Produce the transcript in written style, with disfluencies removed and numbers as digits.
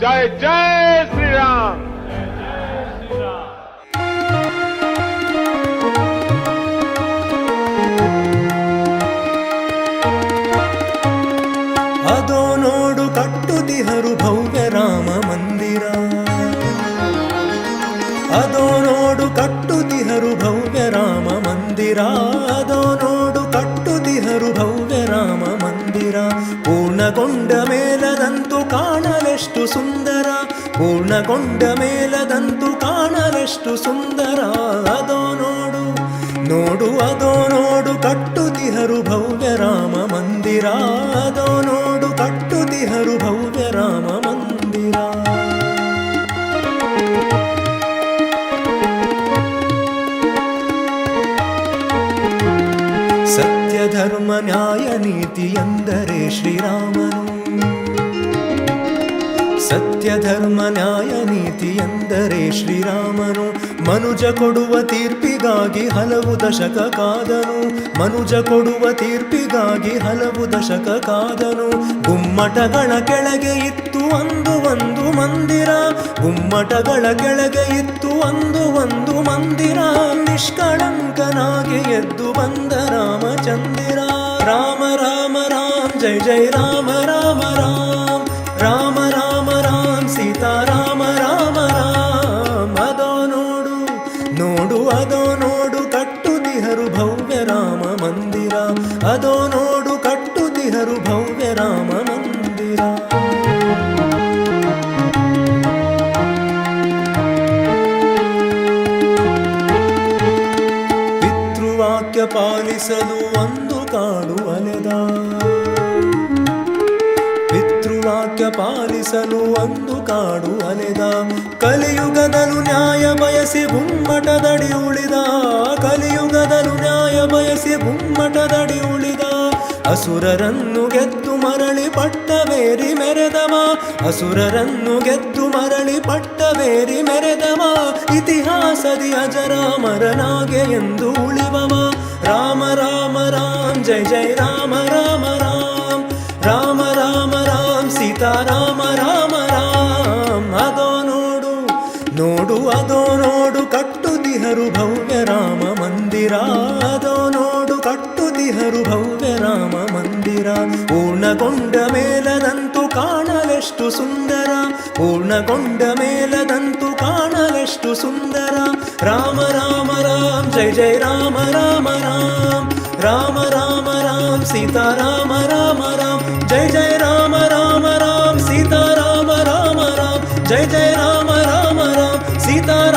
जय जय श्री राम। ಅದೋ ನೋಡು ಕಟ್ಟುತಿಹರು ಭವ್ಯ ರಾಮ ಮಂದಿರ, ಅದೋ ನೋಡು ಕಟ್ಟುತಿಹರು ಭವ್ಯ ರಾಮ ಮಂದಿರ, ಅದೋ ನೋಡು ಕಟ್ಟುತಿಹರು ಭವ್ಯ ರಾಮ ಮಂದಿರ. ಪೂರ್ಣಗೊಂಡ ಮೇಲದಂತೂ ಕಾಣಲೆಷ್ಟು ಸುಂದರ, ಪೂರ್ಣಗೊಂಡ ಮೇಲದಂತೂ ಕಾಣಲೆಷ್ಟು ಸುಂದರ. ಅದೋ ನೋಡು ನೋಡು ಅದೋ ನೋಡು ಕಟ್ಟುತಿಹರು ಭವ್ಯ ರಾಮ ಮಂದಿರ, ಅದೋ ನೋಡು ಕಟ್ಟುತಿಹರು ಭವ್ಯ ರಾಮ ಮಂದಿರ. ಸತ್ಯ ಧರ್ಮ ನ್ಯಾಯ ನೀತಿ ಎಂದರೆ ಶ್ರೀರಾಮನು, ಸತ್ಯ ಧರ್ಮ ನ್ಯಾಯ ನೀತಿ ಎಂದರೆ ಶ್ರೀರಾಮನು. ಮನುಜ ಕೊಡುವ ತೀರ್ಪಿಗಾಗಿ ಹಲವು ದಶಕ ಕಾದನು, ಮನುಜ ಕೊಡುವ ತೀರ್ಪಿಗಾಗಿ ಹಲವು ದಶಕ ಕಾದನು. ಗುಮ್ಮಟಗಳ ಕೆಳಗೆ ಇತ್ತು ಒಂದು ಮಂದಿರ, ಗುಮ್ಮಟಗಳ ಕೆಳಗೆ ಇತ್ತು ಒಂದು ಮಂದಿರ. ನಿಷ್ಕಳಂಕನಾಗಿ ಎದ್ದು ಬಂದ ರಾಮಚಂದಿರ. ರಾಮ ರಾಮ ರಾಮ ಜಯ ಜಯ ರಾಮ ರಾಮ ರಾಮ, ರಾಮ ರಾಮ ರಾಮ ಸೀತಾರಾಮ ರಾಮ ರಾಮ. ಅದೋ ನೋಡು ನೋಡು ಅದೋ ನೋಡು ಕಟ್ಟುತಿಹರು ಭವ್ಯ ರಾಮ ಮಂದಿರ, ಅದೋ ನೋಡು ಕಟ್ಟುತಿಹರು ಭವ್ಯ ರಾಮ ಮಂದಿರ. ಪಿತೃವಾಕ್ಯ ಪಾಲಿಸಲು ಒಂದು ಕಾಡು ಅಲೆದ, ಪಿತೃವಾಕ್ಯ ಪಾಲಿಸಲು ಒಂದು ಕಾಡು ಅಲೆದ. ಕಲಿಯುಗದಲು ನ್ಯಾಯ ಬಯಸಿ ಗುಮ್ಮಟದಡಿ ಉಳಿದ, ಕಲಿಯುಗದಲು ನ್ಯಾಯ ಬಯಸಿ ಗುಮ್ಮಟದಡಿ ಉಳಿದ. ಅಸುರರನ್ನು ಗೆದ್ದು ಮರಳಿ ಪಟ್ಟವೇರಿ ಮೆರೆದವ, ಅಸುರರನ್ನು ಗೆದ್ದು ಮರಳಿ ಪಟ್ಟವೇರಿ ಮೆರೆದವ. ಇತಿಹಾಸದಿ ಅಜರಾಮರನಾಗೆ ಎಂದು ಉಳಿವವ. ರಾಮ ರಾಮ ರಾಮ ಜಯ ಜಯ ರಾಮ ರಾಮ ರಾಮ, ರಾಮ ರಾಮ ರಾಮ ಸೀತಾರಾಮ ರಾಮ ರಾಮ. ಅದೋ ನೋಡು ನೋಡು ಅದೋ ನೋಡು ಕಟ್ಟುತಿಹರು ಭವ್ಯ ರಾಮ ಮಂದಿರ, ಅದೋ ನೋಡು ಕಟ್ಟುತಿಹರು ಭವ್ಯ ರಾಮ ಮಂದಿರ. ಪೂರ್ಣಗೊಂಡ ಮೇಲದಂತೂ ಕಾಣಲೆಷ್ಟು ಸುಂದರ, ಪೂರ್ಣಗೊಂಡ ಮೇಲದಂತೂ ಕಾಣಲೆಷ್ಟು ಸುಂದರ. ರಾಮ ರಾಮ ರಾಮ ಜಯ ಜಯ ರಾಮ ರಾಮ ರಾಮ, ರಾಮ ರಾಮ ರಾಮ ಸೀತಾರಾಮ ರಾಮ ರಾಮ. ಜಯ ಜಯ ರಾಮ ರಾಮ ರಾಮ ಸೀತಾರಾಮ ರಾಮ ರಾಮ, ಜಯ ಜಯ ರಾಮ ರಾಮ ರಾಮ ಸೀತಾರಾಮ.